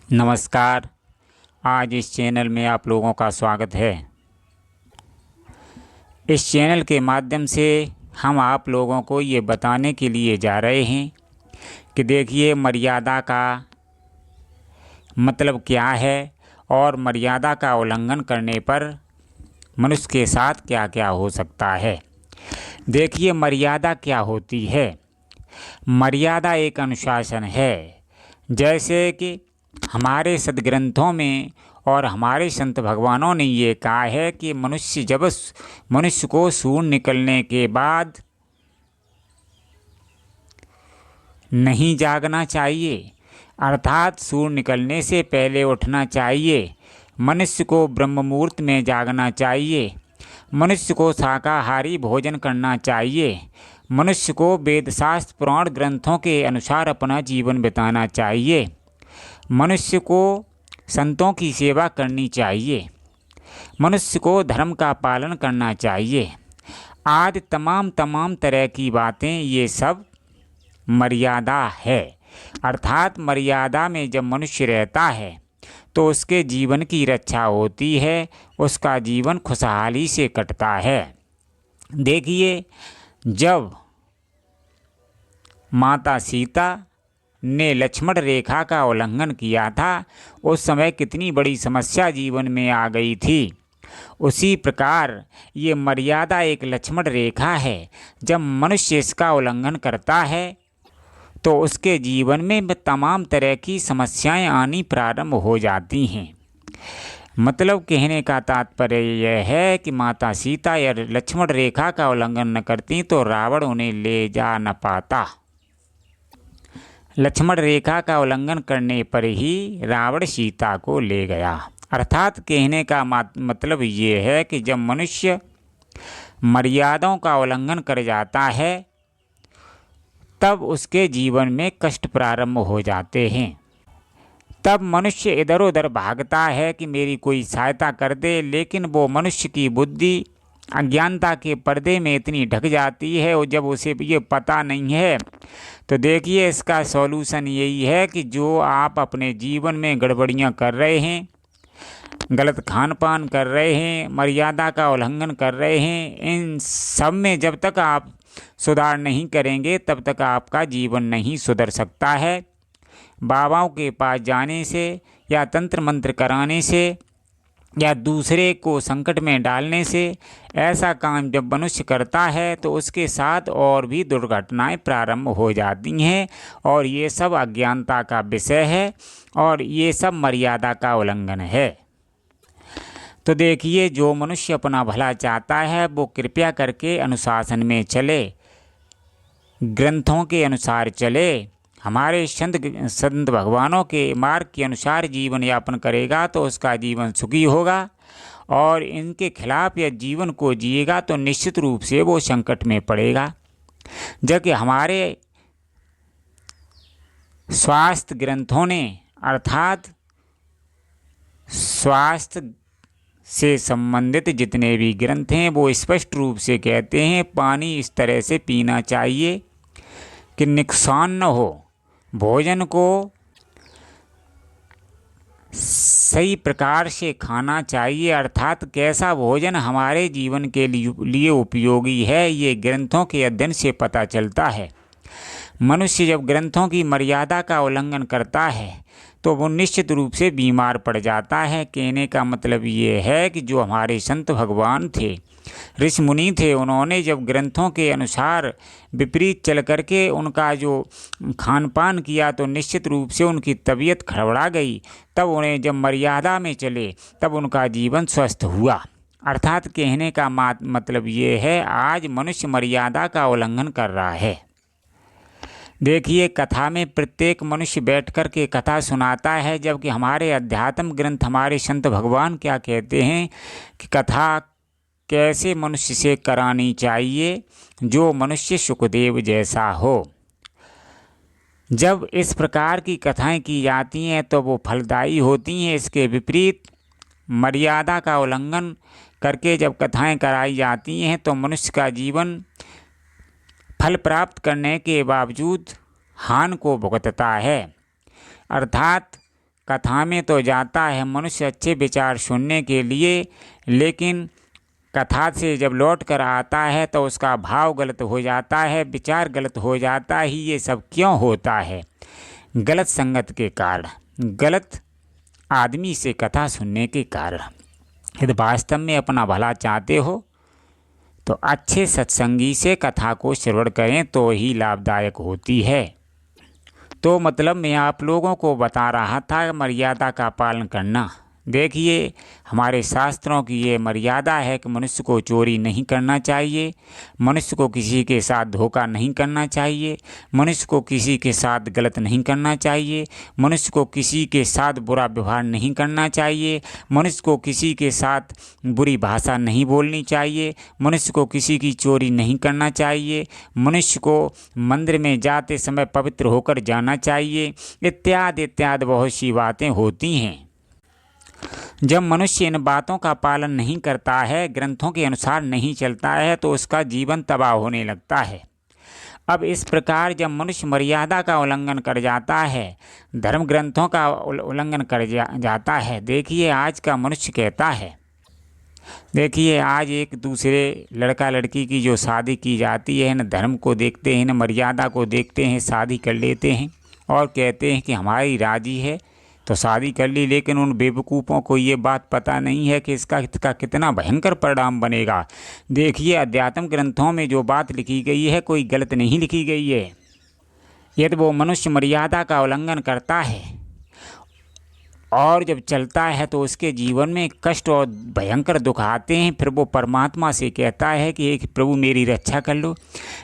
नमस्कार। आज इस चैनल में आप लोगों का स्वागत है। इस चैनल के माध्यम से हम आप लोगों को ये बताने के लिए जा रहे हैं कि देखिए मर्यादा का मतलब क्या है और मर्यादा का उल्लंघन करने पर मनुष्य के साथ क्या क्या हो सकता है। देखिए मर्यादा क्या होती है। मर्यादा एक अनुशासन है। जैसे कि हमारे सद्ग्रंथों में और हमारे संत भगवानों ने ये कहा है कि मनुष्य को सूर्य निकलने के बाद नहीं जागना चाहिए, अर्थात सूर्य निकलने से पहले उठना चाहिए। मनुष्य को ब्रह्म मुहूर्त में जागना चाहिए। मनुष्य को शाकाहारी भोजन करना चाहिए। मनुष्य को वेदशास्त्र पुराण ग्रंथों के अनुसार अपना जीवन बिताना चाहिए। मनुष्य को संतों की सेवा करनी चाहिए। मनुष्य को धर्म का पालन करना चाहिए। आदि तमाम तरह की बातें, ये सब मर्यादा है। अर्थात मर्यादा में जब मनुष्य रहता है तो उसके जीवन की रक्षा होती है, उसका जीवन खुशहाली से कटता है। देखिए जब माता सीता ने लक्ष्मण रेखा का उल्लंघन किया था, उस समय कितनी बड़ी समस्या जीवन में आ गई थी। उसी प्रकार ये मर्यादा एक लक्ष्मण रेखा है। जब मनुष्य इसका उल्लंघन करता है तो उसके जीवन में तमाम तरह की समस्याएं आनी प्रारंभ हो जाती हैं। मतलब कहने का तात्पर्य यह है कि माता सीता या लक्ष्मण रेखा का उल्लंघन न करती तो रावण उन्हें ले जा न पाता। लक्ष्मण रेखा का उल्लंघन करने पर ही रावण सीता को ले गया। अर्थात कहने का मतलब ये है कि जब मनुष्य मर्यादाओं का उल्लंघन कर जाता है तब उसके जीवन में कष्ट प्रारंभ हो जाते हैं। तब मनुष्य इधर उधर भागता है कि मेरी कोई सहायता कर दे, लेकिन वो मनुष्य की बुद्धि अज्ञानता के पर्दे में इतनी ढक जाती है और जब उसे ये पता नहीं है तो देखिए इसका सॉल्यूशन यही है कि जो आप अपने जीवन में गड़बड़ियाँ कर रहे हैं, गलत खान पान कर रहे हैं, मर्यादा का उल्लंघन कर रहे हैं, इन सब में जब तक आप सुधार नहीं करेंगे तब तक आपका जीवन नहीं सुधर सकता है। बाबाओं के पास जाने से या तंत्र मंत्र कराने से या दूसरे को संकट में डालने से ऐसा काम जब मनुष्य करता है तो उसके साथ और भी दुर्घटनाएं प्रारंभ हो जाती हैं और ये सब अज्ञानता का विषय है और ये सब मर्यादा का उल्लंघन है। तो देखिए जो मनुष्य अपना भला चाहता है वो कृपया करके अनुशासन में चले, ग्रंथों के अनुसार चले, हमारे संत भगवानों के मार्ग के अनुसार जीवन यापन करेगा तो उसका जीवन सुखी होगा और इनके खिलाफ या जीवन को जिएगा तो निश्चित रूप से वो संकट में पड़ेगा। जबकि हमारे स्वास्थ्य ग्रंथों ने अर्थात स्वास्थ्य से संबंधित जितने भी ग्रंथ हैं वो स्पष्ट रूप से कहते हैं पानी इस तरह से पीना चाहिए कि नुकसान न हो। भोजन को सही प्रकार से खाना चाहिए, अर्थात कैसा भोजन हमारे जीवन के लिए उपयोगी है ये ग्रंथों के अध्ययन से पता चलता है। मनुष्य जब ग्रंथों की मर्यादा का उल्लंघन करता है तो वो निश्चित रूप से बीमार पड़ जाता है। कहने का मतलब ये है कि जो हमारे संत भगवान थे, ऋषि मुनि थे, उन्होंने जब ग्रंथों के अनुसार विपरीत चल करके उनका जो खान पान किया तो निश्चित रूप से उनकी तबीयत खड़बड़ा गई। तब उन्हें जब मर्यादा में चले तब उनका जीवन स्वस्थ हुआ। अर्थात कहने का मतलब ये है आज मनुष्य मर्यादा का उल्लंघन कर रहा है। देखिए कथा में प्रत्येक मनुष्य बैठ कर के कथा सुनाता है, जबकि हमारे अध्यात्म ग्रंथ हमारे संत भगवान क्या कहते हैं कि कथा कैसे मनुष्य से करानी चाहिए, जो मनुष्य सुखदेव जैसा हो। जब इस प्रकार की कथाएं की जाती हैं तो वो फलदायी होती हैं। इसके विपरीत मर्यादा का उल्लंघन करके जब कथाएं कराई जाती हैं तो मनुष्य का जीवन फल प्राप्त करने के बावजूद हानि को भुगतता है। अर्थात कथा में तो जाता है मनुष्य अच्छे विचार सुनने के लिए, लेकिन कथा से जब लौट कर आता है तो उसका भाव गलत हो जाता है, विचार गलत हो जाता है। ये सब क्यों होता है? गलत संगत के कारण, गलत आदमी से कथा सुनने के कारण। यदि वास्तव में अपना भला चाहते हो तो अच्छे सत्संगी से कथा को श्रवण करें तो ही लाभदायक होती है। तो मतलब मैं आप लोगों को बता रहा था मर्यादा का पालन करना। देखिए, हमारे शास्त्रों की ये मर्यादा है कि मनुष्य को चोरी नहीं करना चाहिए, मनुष्य को किसी के साथ धोखा नहीं करना चाहिए, मनुष्य को किसी के साथ गलत नहीं करना चाहिए, मनुष्य को किसी के साथ बुरा व्यवहार नहीं करना चाहिए, मनुष्य को किसी के साथ बुरी भाषा नहीं बोलनी चाहिए, मनुष्य को किसी की चोरी नहीं करना चाहिए, मनुष्य को मंदिर में जाते समय पवित्र होकर जाना चाहिए, इत्यादि इत्यादि बहुत सी बातें होती हैं। जब मनुष्य इन बातों का पालन नहीं करता है, ग्रंथों के अनुसार नहीं चलता है, तो उसका जीवन तबाह होने लगता है। अब इस प्रकार जब मनुष्य मर्यादा का उल्लंघन कर जाता है, धर्म ग्रंथों का उल्लंघन कर जाता है। देखिए, आज का मनुष्य कहता है, देखिए आज एक दूसरे लड़का लड़की की जो शादी की जाती है न धर्म को देखते हैं न मर्यादा को देखते हैं, शादी कर लेते हैं और कहते हैं कि हमारी राजी है तो शादी कर ली। लेकिन उन बेवकूफ़ों को ये बात पता नहीं है कि इसका कितना भयंकर परिणाम बनेगा। देखिए, अध्यात्म ग्रंथों में जो बात लिखी गई है कोई गलत नहीं लिखी गई है। यदि वो मनुष्य मर्यादा का उल्लंघन करता है और जब चलता है तो उसके जीवन में कष्ट और भयंकर दुख आते हैं, फिर वो परमात्मा से कहता है कि एक प्रभु मेरी रक्षा कर लो।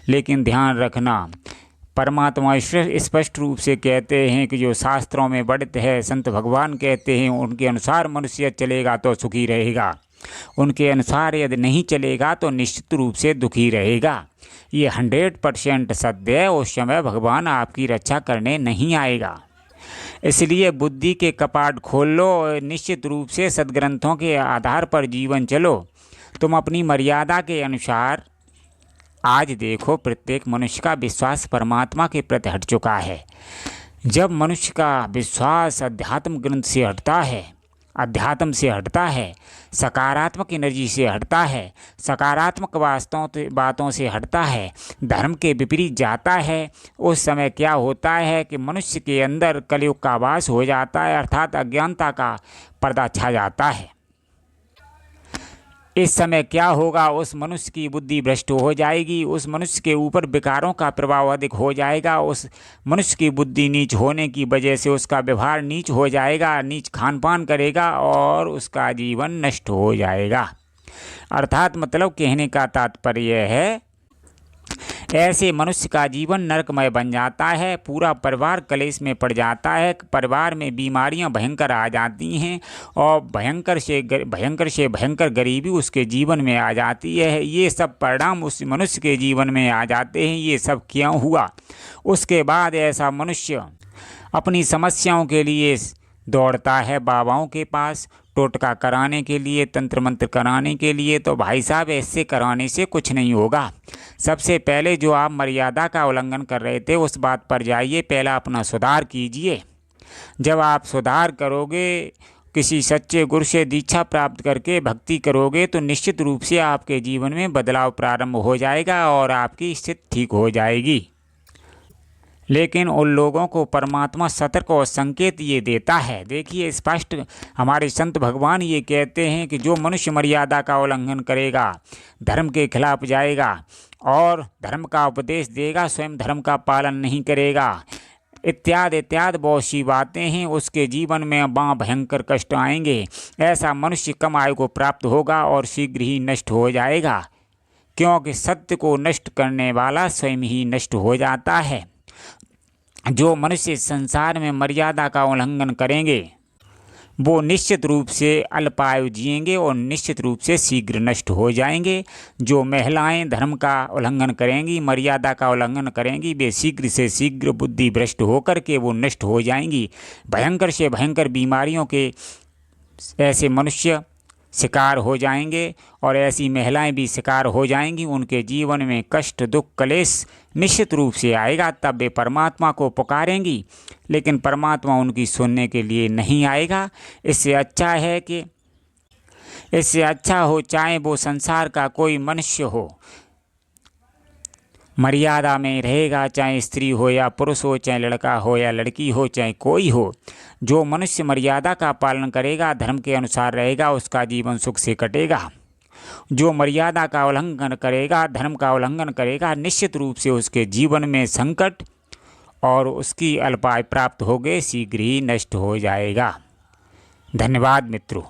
लेकिन ध्यान रखना, परमात्मा स्पष्ट रूप से कहते हैं कि जो शास्त्रों में वर्णित है, संत भगवान कहते हैं उनके अनुसार मनुष्य चलेगा तो सुखी रहेगा, उनके अनुसार यदि नहीं चलेगा तो निश्चित रूप से दुखी रहेगा। ये 100% सत्य है। उस समय भगवान आपकी रक्षा करने नहीं आएगा। इसलिए बुद्धि के कपाट खोल लो और निश्चित रूप से सद्ग्रंथों के आधार पर जीवन चलो। तुम अपनी मर्यादा के अनुसार, आज देखो प्रत्येक मनुष्य का विश्वास परमात्मा के प्रति हट चुका है। जब मनुष्य का विश्वास अध्यात्म ग्रंथ से हटता है, अध्यात्म से हटता है, सकारात्मक एनर्जी से हटता है, सकारात्मक बातों से हटता है, धर्म के विपरीत जाता है, उस समय क्या होता है कि मनुष्य के अंदर कलयुग का वास हो जाता है, अर्थात अज्ञानता का पर्दा छा जाता है। इस समय क्या होगा, उस मनुष्य की बुद्धि भ्रष्ट हो जाएगी, उस मनुष्य के ऊपर विकारों का प्रभाव अधिक हो जाएगा, उस मनुष्य की बुद्धि नीच होने की वजह से उसका व्यवहार नीच हो जाएगा, नीच खान पान करेगा और उसका जीवन नष्ट हो जाएगा। अर्थात मतलब कहने का तात्पर्य है, ऐसे मनुष्य का जीवन नरकमय बन जाता है, पूरा परिवार कलेश में पड़ जाता है, परिवार में बीमारियां भयंकर आ जाती हैं और भयंकर से भयंकर गरीबी उसके जीवन में आ जाती है। ये सब परिणाम उस मनुष्य के जीवन में आ जाते हैं। ये सब क्यों हुआ? उसके बाद ऐसा मनुष्य अपनी समस्याओं के लिए दौड़ता है बाबाओं के पास, टोटका कराने के लिए, तंत्र मंत्र कराने के लिए। तो भाई साहब, ऐसे कराने से कुछ नहीं होगा। सबसे पहले जो आप मर्यादा का उल्लंघन कर रहे थे उस बात पर जाइए, पहला अपना सुधार कीजिए। जब आप सुधार करोगे, किसी सच्चे गुरु से दीक्षा प्राप्त करके भक्ति करोगे तो निश्चित रूप से आपके जीवन में बदलाव प्रारंभ हो जाएगा और आपकी स्थिति ठीक हो जाएगी। लेकिन उन लोगों को परमात्मा सतर्क और संकेत ये देता है। देखिए, स्पष्ट हमारे संत भगवान ये कहते हैं कि जो मनुष्य मर्यादा का उल्लंघन करेगा, धर्म के खिलाफ जाएगा और धर्म का उपदेश देगा, स्वयं धर्म का पालन नहीं करेगा, इत्यादि इत्यादि बहुत सी बातें हैं, उसके जीवन में भयंकर कष्ट आएंगे। ऐसा मनुष्य कम आयु को प्राप्त होगा और शीघ्र ही नष्ट हो जाएगा, क्योंकि सत्य को नष्ट करने वाला स्वयं ही नष्ट हो जाता है। जो मनुष्य संसार में मर्यादा का उल्लंघन करेंगे वो निश्चित रूप से अल्पायु जिएंगे और निश्चित रूप से शीघ्र नष्ट हो जाएंगे। जो महिलाएं धर्म का उल्लंघन करेंगी, मर्यादा का उल्लंघन करेंगी, वे शीघ्र से शीघ्र बुद्धि भ्रष्ट होकर के वो नष्ट हो जाएंगी। भयंकर से भयंकर बीमारियों के ऐसे मनुष्य शिकार हो जाएंगे और ऐसी महिलाएं भी शिकार हो जाएंगी। उनके जीवन में कष्ट, दुख, क्लेश निश्चित रूप से आएगा। तब वे परमात्मा को पुकारेंगी, लेकिन परमात्मा उनकी सुनने के लिए नहीं आएगा। इससे अच्छा हो चाहे वो संसार का कोई मनुष्य हो, मर्यादा में रहेगा, चाहे स्त्री हो या पुरुष हो, चाहे लड़का हो या लड़की हो, चाहे कोई हो। जो मनुष्य मर्यादा का पालन करेगा, धर्म के अनुसार रहेगा, उसका जीवन सुख से कटेगा। जो मर्यादा का उल्लंघन करेगा, धर्म का उल्लंघन करेगा, निश्चित रूप से उसके जीवन में संकट और उसकी अल्पायु प्राप्त होगे शीघ्र ही नष्ट हो जाएगा। धन्यवाद मित्रों।